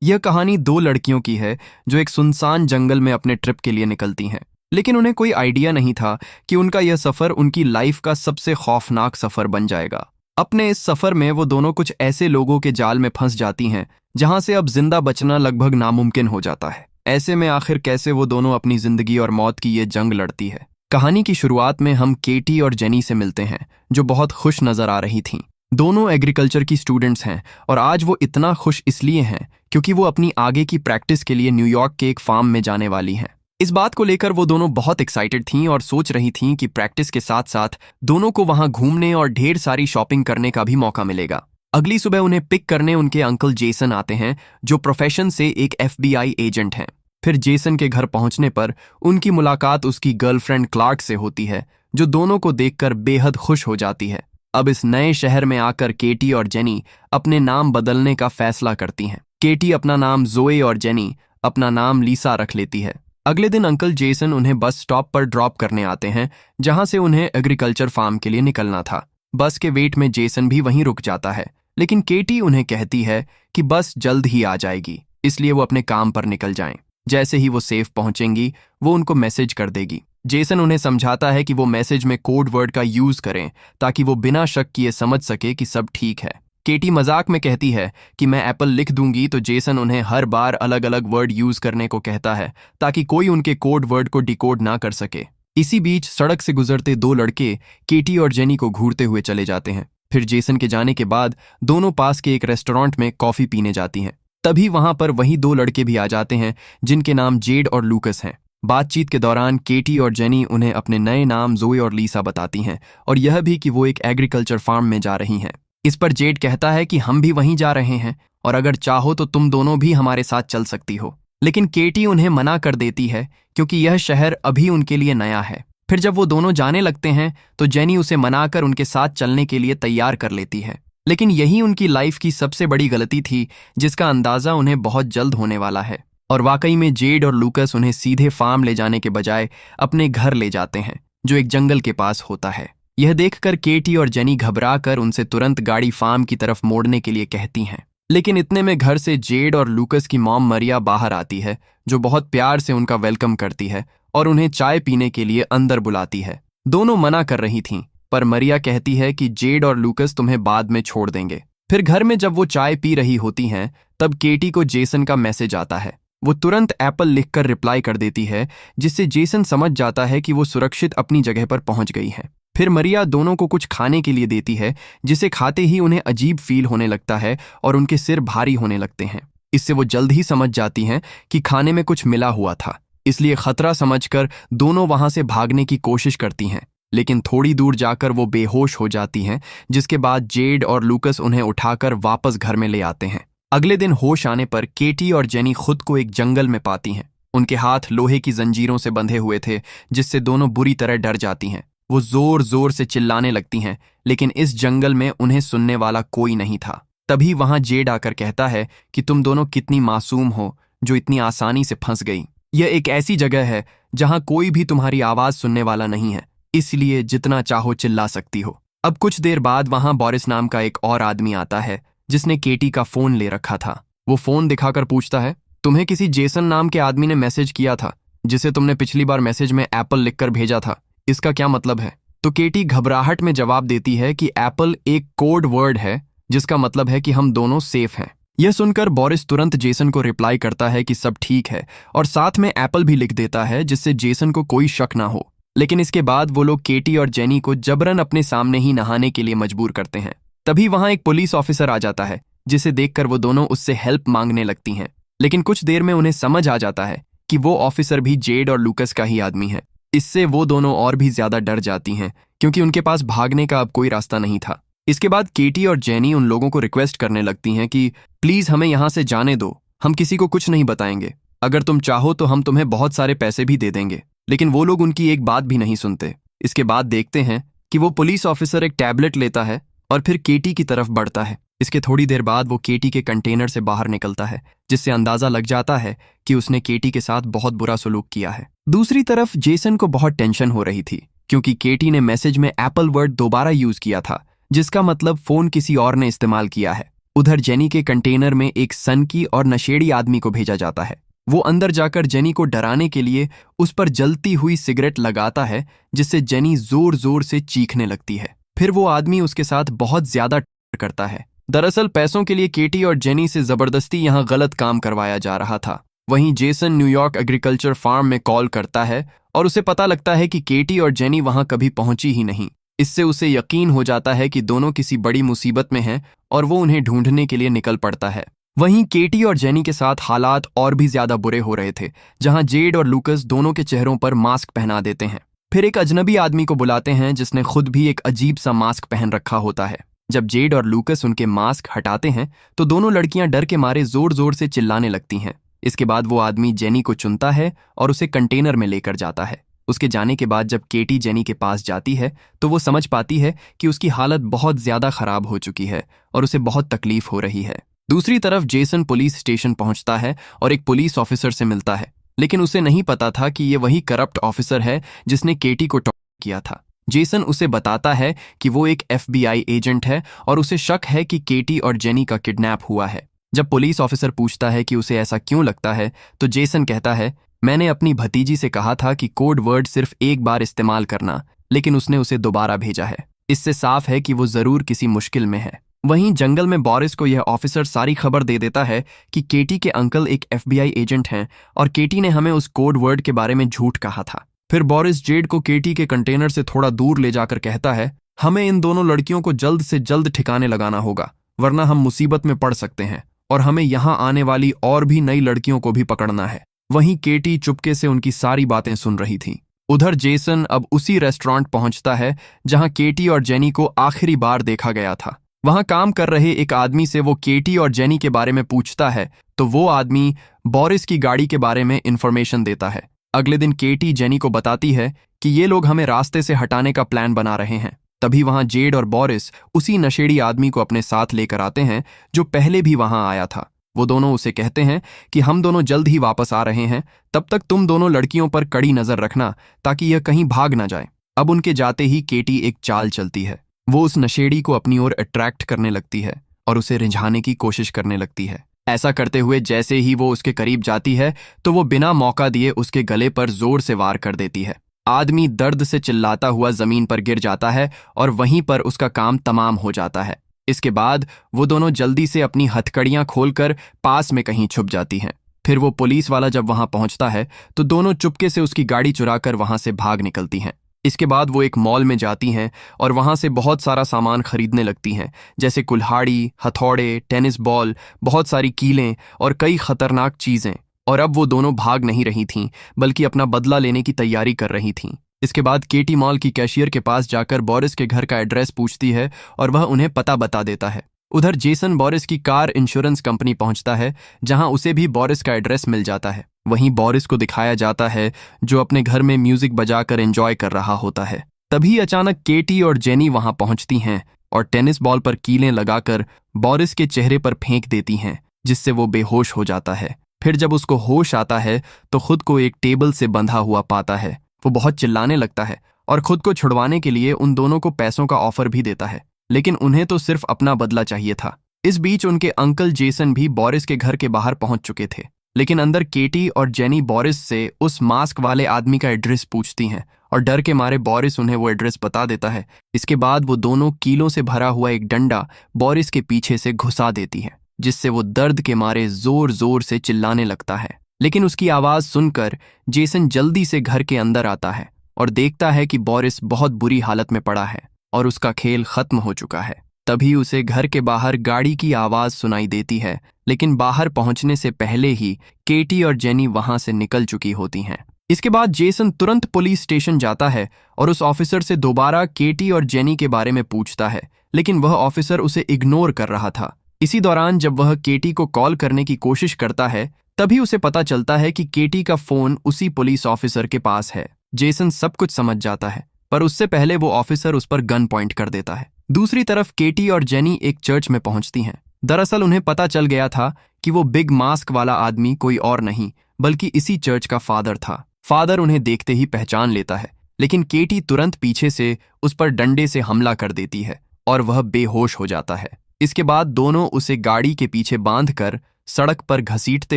यह कहानी दो लड़कियों की है जो एक सुनसान जंगल में अपने ट्रिप के लिए निकलती हैं। लेकिन उन्हें कोई आइडिया नहीं था कि उनका यह सफर उनकी लाइफ का सबसे खौफनाक सफर बन जाएगा। अपने इस सफर में वो दोनों कुछ ऐसे लोगों के जाल में फंस जाती हैं जहां से अब जिंदा बचना लगभग नामुमकिन हो जाता है। ऐसे में आखिर कैसे वो दोनों अपनी जिंदगी और मौत की ये जंग लड़ती है। कहानी की शुरुआत में हम केटी और जेनी से मिलते हैं, जो बहुत खुश नजर आ रही थीं। दोनों एग्रीकल्चर की स्टूडेंट्स हैं और आज वो इतना खुश इसलिए हैं क्योंकि वो अपनी आगे की प्रैक्टिस के लिए न्यूयॉर्क के एक फार्म में जाने वाली हैं। इस बात को लेकर वो दोनों बहुत एक्साइटेड थीं और सोच रही थीं कि प्रैक्टिस के साथ साथ दोनों को वहां घूमने और ढेर सारी शॉपिंग करने का भी मौका मिलेगा। अगली सुबह उन्हें पिक करने उनके अंकल जेसन आते हैं, जो प्रोफेशन से एक FBI एजेंट हैं। फिर जेसन के घर पहुंचने पर उनकी मुलाकात उसकी गर्लफ्रेंड क्लार्क से होती है, जो दोनों को देखकर बेहद खुश हो जाती है। अब इस नए शहर में आकर केटी और जेनी अपने नाम बदलने का फैसला करती हैं। केटी अपना नाम जोए और जेनी अपना नाम लीसा रख लेती है। अगले दिन अंकल जेसन उन्हें बस स्टॉप पर ड्रॉप करने आते हैं, जहां से उन्हें एग्रीकल्चर फार्म के लिए निकलना था। बस के वेट में जेसन भी वहीं रुक जाता है, लेकिन केटी उन्हें कहती है कि बस जल्द ही आ जाएगी, इसलिए वो अपने काम पर निकल जाएं। जैसे ही वो सेफ पहुंचेंगी, वो उनको मैसेज कर देगी। जेसन उन्हें समझाता है कि वो मैसेज में कोड वर्ड का यूज करें ताकि वो बिना शक किए समझ सके कि सब ठीक है। केटी मजाक में कहती है कि मैं एप्पल लिख दूंगी, तो जेसन उन्हें हर बार अलग अलग वर्ड यूज करने को कहता है ताकि कोई उनके कोड वर्ड को डिकोड ना कर सके। इसी बीच सड़क से गुजरते दो लड़के केटी और जेनी को घूरते हुए चले जाते हैं। फिर जेसन के जाने के बाद दोनों पास के एक रेस्टोरेंट में कॉफी पीने जाती हैं। तभी वहां पर वही दो लड़के भी आ जाते हैं, जिनके नाम जेड और लूकस हैं। बातचीत के दौरान केटी और जेनी उन्हें अपने नए नाम जोए और लीसा बताती हैं, और यह भी कि वो एक एग्रीकल्चर फार्म में जा रही हैं। इस पर जेड कहता है कि हम भी वहीं जा रहे हैं और अगर चाहो तो तुम दोनों भी हमारे साथ चल सकती हो। लेकिन केटी उन्हें मना कर देती है क्योंकि यह शहर अभी उनके लिए नया है। फिर जब वो दोनों जाने लगते हैं तो जेनी उसे मनाकर उनके साथ चलने के लिए तैयार कर लेती है। लेकिन यही उनकी लाइफ की सबसे बड़ी गलती थी, जिसका अंदाजा उन्हें बहुत जल्द होने वाला है। और वाकई में जेड और लूकस उन्हें सीधे फार्म ले जाने के बजाय अपने घर ले जाते हैं, जो एक जंगल के पास होता है। यह देखकर केटी और जेनी घबरा कर उनसे तुरंत गाड़ी फार्म की तरफ मोड़ने के लिए कहती हैं। लेकिन इतने में घर से जेड और लूकस की मॉम मरिया बाहर आती है, जो बहुत प्यार से उनका वेलकम करती है और उन्हें चाय पीने के लिए अंदर बुलाती है। दोनों मना कर रही थीं, पर मरिया कहती है कि जेड और लूकस तुम्हें बाद में छोड़ देंगे। फिर घर में जब वो चाय पी रही होती हैं, तब केटी को जेसन का मैसेज आता है। वो तुरंत एप्पल लिखकर रिप्लाई कर देती है, जिससे जेसन समझ जाता है कि वो सुरक्षित अपनी जगह पर पहुंच गई है। फिर मरिया दोनों को कुछ खाने के लिए देती है, जिसे खाते ही उन्हें अजीब फील होने लगता है और उनके सिर भारी होने लगते हैं। इससे वो जल्द ही समझ जाती हैं कि खाने में कुछ मिला हुआ था, इसलिए खतरा समझकर दोनों वहां से भागने की कोशिश करती हैं। लेकिन थोड़ी दूर जाकर वो बेहोश हो जाती हैं, जिसके बाद जेड और लूकस उन्हें उठाकर वापस घर में ले आते हैं। अगले दिन होश आने पर केटी और जेनी खुद को एक जंगल में पाती हैं। उनके हाथ लोहे की जंजीरों से बंधे हुए थे, जिससे दोनों बुरी तरह डर जाती हैं। वो जोर जोर से चिल्लाने लगती हैं, लेकिन इस जंगल में उन्हें सुनने वाला कोई नहीं था। तभी वहां जेड आकर कहता है कि तुम दोनों कितनी मासूम हो, जो इतनी आसानी से फंस गई। यह एक ऐसी जगह है जहां कोई भी तुम्हारी आवाज सुनने वाला नहीं है, इसलिए जितना चाहो चिल्ला सकती हो। अब कुछ देर बाद वहां बोरिस नाम का एक और आदमी आता है, जिसने केटी का फोन ले रखा था। वो फोन दिखाकर पूछता है, तुम्हें किसी जेसन नाम के आदमी ने मैसेज किया था, जिसे तुमने पिछली बार मैसेज में एप्पल लिखकर भेजा था। इसका क्या मतलब है? तो केटी घबराहट में जवाब देती है कि एप्पल एक कोड वर्ड है, जिसका मतलब है कि हम दोनों सेफ हैं। यह सुनकर बोरिस तुरंत जेसन को रिप्लाई करता है कि सब ठीक है, और साथ में एप्पल भी लिख देता है, जिससे जेसन को कोई शक ना हो। लेकिन इसके बाद वो लोग केटी और जेनी को जबरन अपने सामने ही नहाने के लिए मजबूर करते हैं। तभी वहां एक पुलिस ऑफिसर आ जाता है, जिसे देखकर वो दोनों उससे हेल्प मांगने लगती हैं। लेकिन कुछ देर में उन्हें समझ आ जाता है कि वो ऑफिसर भी जेड और लूकस का ही आदमी है। इससे वो दोनों और भी ज्यादा डर जाती हैं, क्योंकि उनके पास भागने का अब कोई रास्ता नहीं था। इसके बाद केटी और जेनी उन लोगों को रिक्वेस्ट करने लगती हैं कि प्लीज हमें यहाँ से जाने दो, हम किसी को कुछ नहीं बताएंगे। अगर तुम चाहो तो हम तुम्हें बहुत सारे पैसे भी दे देंगे। लेकिन वो लोग उनकी एक बात भी नहीं सुनते। इसके बाद देखते हैं कि वो पुलिस ऑफिसर एक टैबलेट लेता है और फिर केटी की तरफ बढ़ता है। इसके थोड़ी देर बाद वो केटी के कंटेनर से बाहर निकलता है, जिससे अंदाजा लग जाता है कि उसने केटी के साथ बहुत बुरा सलूक किया है। दूसरी तरफ जेसन को बहुत टेंशन हो रही थी, क्योंकि केटी ने मैसेज में एप्पल वर्ड दोबारा यूज किया था, जिसका मतलब फोन किसी और ने इस्तेमाल किया है। उधर जेनी के कंटेनर में एक सनकी और नशेड़ी आदमी को भेजा जाता है। वो अंदर जाकर जेनी को डराने के लिए उस पर जलती हुई सिगरेट लगाता है, जिससे जेनी जोर जोर से चीखने लगती है। फिर वो आदमी उसके साथ बहुत ज्यादा करता है। दरअसल पैसों के लिए केटी और जेनी से जबरदस्ती यहाँ गलत काम करवाया जा रहा था। वहीं जेसन न्यूयॉर्क एग्रीकल्चर फार्म में कॉल करता है और उसे पता लगता है कि केटी और जेनी वहां कभी पहुंची ही नहीं। इससे उसे यकीन हो जाता है कि दोनों किसी बड़ी मुसीबत में हैं और वो उन्हें ढूंढने के लिए निकल पड़ता है। वहीं केटी और जेनी के साथ हालात और भी ज्यादा बुरे हो रहे थे, जहां जेड और लूकस दोनों के चेहरों पर मास्क पहना देते हैं। फिर एक अजनबी आदमी को बुलाते हैं जिसने खुद भी एक अजीब सा मास्क पहन रखा होता है। जब जेड और लूकस उनके मास्क हटाते हैं तो दोनों लड़कियां डर के मारे जोर जोर से चिल्लाने लगती हैं। इसके बाद वो आदमी जेनी को चुनता है और उसे कंटेनर में लेकर जाता है। उसके जाने के बाद जब केटी जेनी के पास जाती है तो वो समझ पाती है कि उसकी हालत बहुत ज्यादा खराब हो चुकी है और उसे बहुत तकलीफ हो रही है। दूसरी तरफ जेसन पुलिस स्टेशन पहुंचता है और एक पुलिस ऑफिसर से मिलता है, लेकिन उसे नहीं पता था कि ये वही करप्ट ऑफिसर है जिसने केटी को टॉर्चर किया था। जेसन उसे बताता है कि वो एक FBI एजेंट है और उसे शक है कि केटी और जेनी का किडनैप हुआ है। जब पुलिस ऑफिसर पूछता है कि उसे ऐसा क्यों लगता है तो जेसन कहता है, मैंने अपनी भतीजी से कहा था कि कोड वर्ड सिर्फ एक बार इस्तेमाल करना, लेकिन उसने उसे दोबारा भेजा है। इससे साफ है कि वो जरूर किसी मुश्किल में है। वहीं जंगल में बोरिस को यह ऑफिसर सारी खबर दे देता है कि केटी के अंकल एक FBI एजेंट हैं और केटी ने हमें उस कोड वर्ड के बारे में झूठ कहा था। फिर बोरिस जेड को केटी के कंटेनर से थोड़ा दूर ले जाकर कहता है, हमें इन दोनों लड़कियों को जल्द से जल्द ठिकाने लगाना होगा, वरना हम मुसीबत में पड़ सकते हैं और हमें यहाँ आने वाली और भी नई लड़कियों को भी पकड़ना है। वहीं केटी चुपके से उनकी सारी बातें सुन रही थी। उधर जेसन अब उसी रेस्टोरेंट पहुंचता है जहां केटी और जेनी को आखिरी बार देखा गया था। वहां काम कर रहे एक आदमी से वो केटी और जेनी के बारे में पूछता है तो वो आदमी बोरिस की गाड़ी के बारे में इंफॉर्मेशन देता है। अगले दिन केटी जेनी को बताती है कि ये लोग हमें रास्ते से हटाने का प्लान बना रहे हैं। तभी वहां जेड और बोरिस उसी नशेड़ी आदमी को अपने साथ लेकर आते हैं जो पहले भी वहां आया था। वो दोनों उसे कहते हैं कि हम दोनों जल्द ही वापस आ रहे हैं, तब तक तुम दोनों लड़कियों पर कड़ी नजर रखना ताकि यह कहीं भाग ना जाए। अब उनके जाते ही केटी एक चाल चलती है। वो उस नशेड़ी को अपनी ओर अट्रैक्ट करने लगती है और उसे रिझाने की कोशिश करने लगती है। ऐसा करते हुए जैसे ही वो उसके करीब जाती है तो वो बिना मौका दिए उसके गले पर जोर से वार कर देती है। आदमी दर्द से चिल्लाता हुआ जमीन पर गिर जाता है और वहीं पर उसका काम तमाम हो जाता है। इसके बाद वो दोनों जल्दी से अपनी हथकड़ियां खोलकर पास में कहीं छुप जाती हैं। फिर वो पुलिस वाला जब वहां पहुंचता है तो दोनों चुपके से उसकी गाड़ी चुराकर वहां से भाग निकलती हैं। इसके बाद वो एक मॉल में जाती हैं और वहां से बहुत सारा सामान खरीदने लगती हैं, जैसे कुल्हाड़ी, हथौड़े, टेनिस बॉल, बहुत सारी कीलें और कई खतरनाक चीजें। और अब वो दोनों भाग नहीं रही थीं, बल्कि अपना बदला लेने की तैयारी कर रही थीं। इसके बाद केटी मॉल की कैशियर के पास जाकर बोरिस के घर का एड्रेस पूछती है और वह उन्हें पता बता देता है। उधर जेसन बोरिस की कार इंश्योरेंस कंपनी पहुंचता है, जहां उसे भी बोरिस का एड्रेस मिल जाता है। वहीं बोरिस को दिखाया जाता है जो अपने घर में म्यूजिक बजाकर एंजॉय कर रहा होता है। तभी अचानक केटी और जेनी वहां पहुंचती हैं और टेनिस बॉल पर कीलें लगाकर बोरिस के चेहरे पर फेंक देती हैं, जिससे वो बेहोश हो जाता है। फिर जब उसको होश आता है तो खुद को एक टेबल से बंधा हुआ पाता है। वो बहुत चिल्लाने लगता है और खुद को छुड़वाने के लिए उन दोनों को पैसों का ऑफर भी देता है, लेकिन उन्हें तो सिर्फ अपना बदला चाहिए था। इस बीच उनके अंकल जेसन भी बोरिस के घर के बाहर पहुंच चुके थे, लेकिन अंदर केटी और जेनी बोरिस से उस मास्क वाले आदमी का एड्रेस पूछती हैं और डर के मारे बोरिस उन्हें वो एड्रेस बता देता है। इसके बाद वो दोनों कीलों से भरा हुआ एक डंडा बोरिस के पीछे से घुसा देती हैं, जिससे वो दर्द के मारे जोर जोर से चिल्लाने लगता है। लेकिन उसकी आवाज सुनकर जेसन जल्दी से घर के अंदर आता है और देखता है कि बोरिस बहुत बुरी हालत में पड़ा है और उसका खेल खत्म हो चुका है। तभी उसे घर के बाहर गाड़ी की आवाज सुनाई देती है, लेकिन बाहर पहुंचने से पहले ही केटी और जेनी वहां से निकल चुकी होती हैं। इसके बाद जेसन तुरंत पुलिस स्टेशन जाता है और उस ऑफिसर से दोबारा केटी और जेनी के बारे में पूछता है, लेकिन वह ऑफिसर उसे इग्नोर कर रहा था। इसी दौरान जब वह केटी को कॉल करने की कोशिश करता है तभी उसे पता चलता है कि केटी का फोन उसी पुलिस ऑफिसर के पास है। जेसन सब कुछ समझ जाता है, पर उससे पहले वो ऑफिसर उस पर गन पॉइंट कर देता है। दूसरी तरफ केटी और जेनी एक चर्च में पहुंचती हैं। दरअसल उन्हें पता चल गया था कि वो बिग मास्क वाला आदमी कोई और नहीं बल्कि इसी चर्च का फादर था। फादर उन्हें देखते ही पहचान लेता है, लेकिन केटी तुरंत पीछे से उस पर डंडे से हमला कर देती है और वह बेहोश हो जाता है। इसके बाद दोनों उसे गाड़ी के पीछे बांधकर सड़क पर घसीटते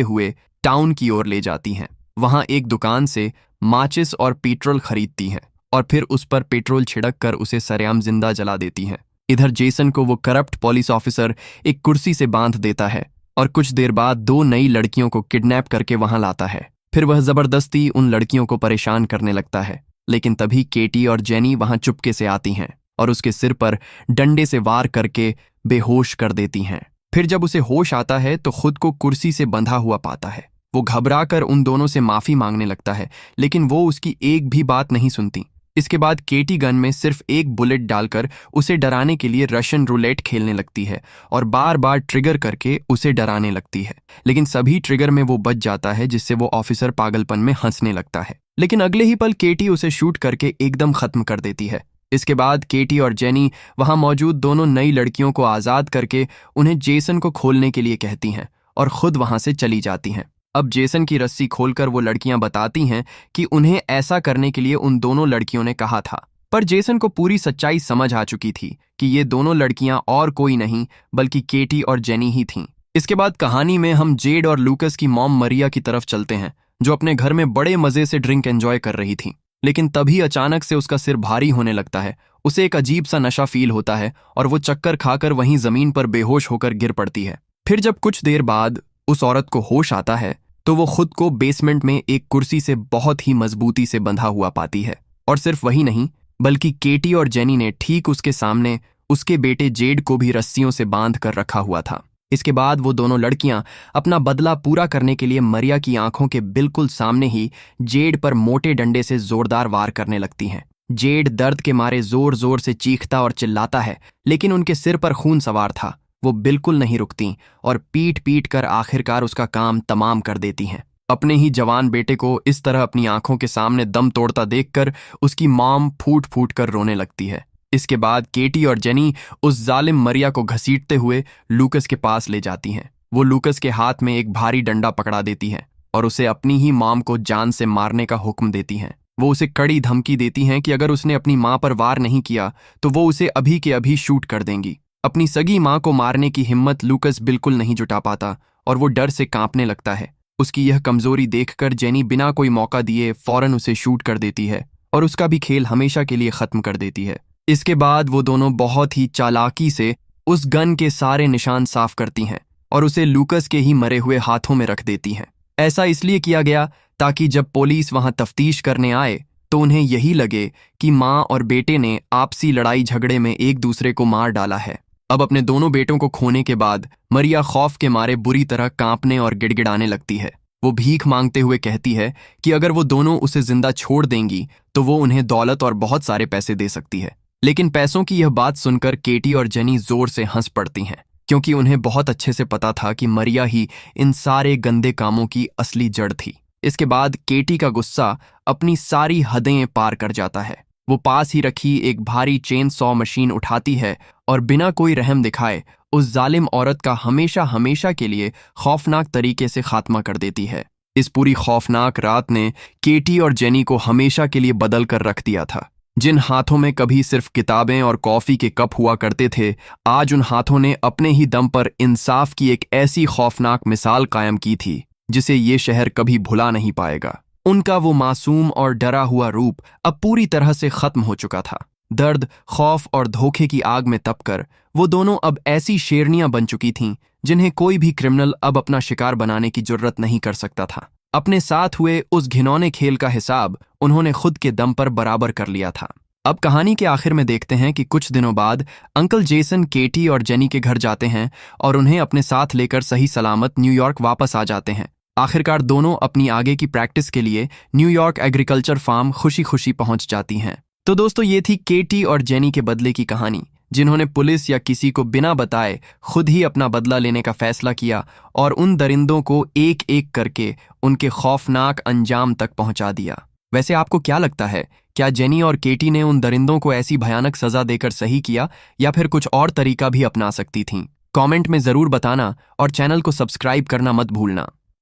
हुए टाउन की ओर ले जाती हैं। वहां एक दुकान से माचिस और पेट्रोल खरीदती हैं और फिर उस पर पेट्रोल छिड़क कर उसे सरेआम जिंदा जला देती हैं। इधर जेसन को वो करप्ट पुलिस ऑफिसर एक कुर्सी से बांध देता है और कुछ देर बाद दो नई लड़कियों को किडनैप करके वहां लाता है। फिर वह जबरदस्ती उन लड़कियों को परेशान करने लगता है, लेकिन तभी केटी और जेनी वहां चुपके से आती हैं और उसके सिर पर डंडे से वार करके बेहोश कर देती हैं। फिर जब उसे होश आता है तो खुद को कुर्सी से बंधा हुआ पाता है। वो घबराकर उन दोनों से माफी मांगने लगता है, लेकिन वो उसकी एक भी बात नहीं सुनती। इसके बाद केटी गन में सिर्फ एक बुलेट डालकर उसे डराने के लिए रशियन रूलेट खेलने लगती है और बार बार ट्रिगर करके उसे डराने लगती है, लेकिन सभी ट्रिगर में वो बच जाता है, जिससे वो ऑफिसर पागलपन में हंसने लगता है। लेकिन अगले ही पल केटी उसे शूट करके एकदम खत्म कर देती है। इसके बाद केटी और जेनी वहां मौजूद दोनों नई लड़कियों को आजाद करके उन्हें जेसन को खोलने के लिए कहती हैं और खुद वहां से चली जाती हैं। अब जेसन की रस्सी खोलकर वो लड़कियां बताती हैं कि उन्हें ऐसा करने के लिए उन दोनों लड़कियों ने कहा था, पर जेसन को पूरी सच्चाई समझ आ चुकी थी कि ये दोनों लड़कियां और कोई नहीं बल्कि केटी और जेनी ही थीं। इसके बाद कहानी में हम जेड और लूकस की मॉम मरिया की तरफ चलते हैं, जो अपने घर में बड़े मजे से ड्रिंक एंजॉय कर रही थी। लेकिन तभी अचानक से उसका सिर भारी होने लगता है। उसे एक अजीब सा नशा फील होता है और वो चक्कर खाकर वहीं जमीन पर बेहोश होकर गिर पड़ती है। फिर जब कुछ देर बाद उस औरत को होश आता है तो वो खुद को बेसमेंट में एक कुर्सी से बहुत ही मजबूती से बंधा हुआ पाती है। और सिर्फ वही नहीं, बल्कि केटी और जेनी ने ठीक उसके सामने उसके बेटे जेड को भी रस्सियों से बांध कर रखा हुआ था। इसके बाद वो दोनों लड़कियां अपना बदला पूरा करने के लिए मरिया की आंखों के बिल्कुल सामने ही जेड पर मोटे डंडे से जोरदार वार करने लगती हैं। जेड दर्द के मारे जोर जोर से चीखता और चिल्लाता है, लेकिन उनके सिर पर खून सवार था। वो बिल्कुल नहीं रुकती और पीट पीट कर आखिरकार उसका काम तमाम कर देती हैं। अपने ही जवान बेटे को इस तरह अपनी आंखों के सामने दम तोड़ता देखकर उसकी मॉम फूट फूट कर रोने लगती है। इसके बाद केटी और जेनी उस जालिम मरिया को घसीटते हुए लूकस के पास ले जाती हैं। वो लूकस के हाथ में एक भारी डंडा पकड़ा देती हैं और उसे अपनी ही मॉम को जान से मारने का हुक्म देती हैं। वो उसे कड़ी धमकी देती हैं कि अगर उसने अपनी मां पर वार नहीं किया तो वो उसे अभी के अभी शूट कर देंगी। अपनी सगी मां को मारने की हिम्मत लूकस बिल्कुल नहीं जुटा पाता और वो डर से कांपने लगता है। उसकी यह कमजोरी देखकर जेनी बिना कोई मौका दिए फौरन उसे शूट कर देती है और उसका भी खेल हमेशा के लिए खत्म कर देती है। इसके बाद वो दोनों बहुत ही चालाकी से उस गन के सारे निशान साफ करती हैं और उसे लूकस के ही मरे हुए हाथों में रख देती हैं। ऐसा इसलिए किया गया ताकि जब पुलिस वहां तफ्तीश करने आए तो उन्हें यही लगे कि मां और बेटे ने आपसी लड़ाई झगड़े में एक दूसरे को मार डाला है। अब अपने दोनों बेटों को खोने के बाद मरिया खौफ के मारे बुरी तरह कांपने और गिड़गिड़ाने लगती है। वो भीख मांगते हुए कहती है कि अगर वो दोनों उसे जिंदा छोड़ देंगी तो वो उन्हें दौलत और बहुत सारे पैसे दे सकती है। लेकिन पैसों की यह बात सुनकर केटी और जेनी जोर से हंस पड़ती हैं, क्योंकि उन्हें बहुत अच्छे से पता था कि मरिया ही इन सारे गंदे कामों की असली जड़ थी। इसके बाद केटी का गुस्सा अपनी सारी हदें पार कर जाता है। वो पास ही रखी एक भारी चेन सॉ मशीन उठाती है और बिना कोई रहम दिखाए उस जालिम औरत का हमेशा हमेशा के लिए खौफनाक तरीके से खात्मा कर देती है। इस पूरी खौफनाक रात ने केटी और जेनी को हमेशा के लिए बदल कर रख दिया था। जिन हाथों में कभी सिर्फ किताबें और कॉफी के कप हुआ करते थे, आज उन हाथों ने अपने ही दम पर इंसाफ की एक ऐसी खौफनाक मिसाल कायम की थी जिसे ये शहर कभी भुला नहीं पाएगा। उनका वो मासूम और डरा हुआ रूप अब पूरी तरह से खत्म हो चुका था। दर्द, खौफ और धोखे की आग में तपकर वो दोनों अब ऐसी शेरनियां बन चुकी थीं जिन्हें कोई भी क्रिमिनल अब अपना शिकार बनाने की जुर्रत नहीं कर सकता था। अपने साथ हुए उस घिनौने खेल का हिसाब उन्होंने खुद के दम पर बराबर कर लिया था। अब कहानी के आखिर में देखते हैं कि कुछ दिनों बाद अंकल जेसन केटी और जेनी के घर जाते हैं और उन्हें अपने साथ लेकर सही सलामत न्यूयॉर्क वापस आ जाते हैं। आखिरकार दोनों अपनी आगे की प्रैक्टिस के लिए न्यूयॉर्क एग्रीकल्चर फार्म खुशी खुशी पहुंच जाती हैं। तो दोस्तों, ये थी केटी और जेनी के बदले की कहानी, जिन्होंने पुलिस या किसी को बिना बताए खुद ही अपना बदला लेने का फैसला किया और उन दरिंदों को एक एक करके उनके खौफनाक अंजाम तक पहुंचा दिया। वैसे आपको क्या लगता है, क्या जेनी और केटी ने उन दरिंदों को ऐसी भयानक सजा देकर सही किया या फिर कुछ और तरीका भी अपना सकती थीं? कमेंट में जरूर बताना और चैनल को सब्सक्राइब करना मत भूलना।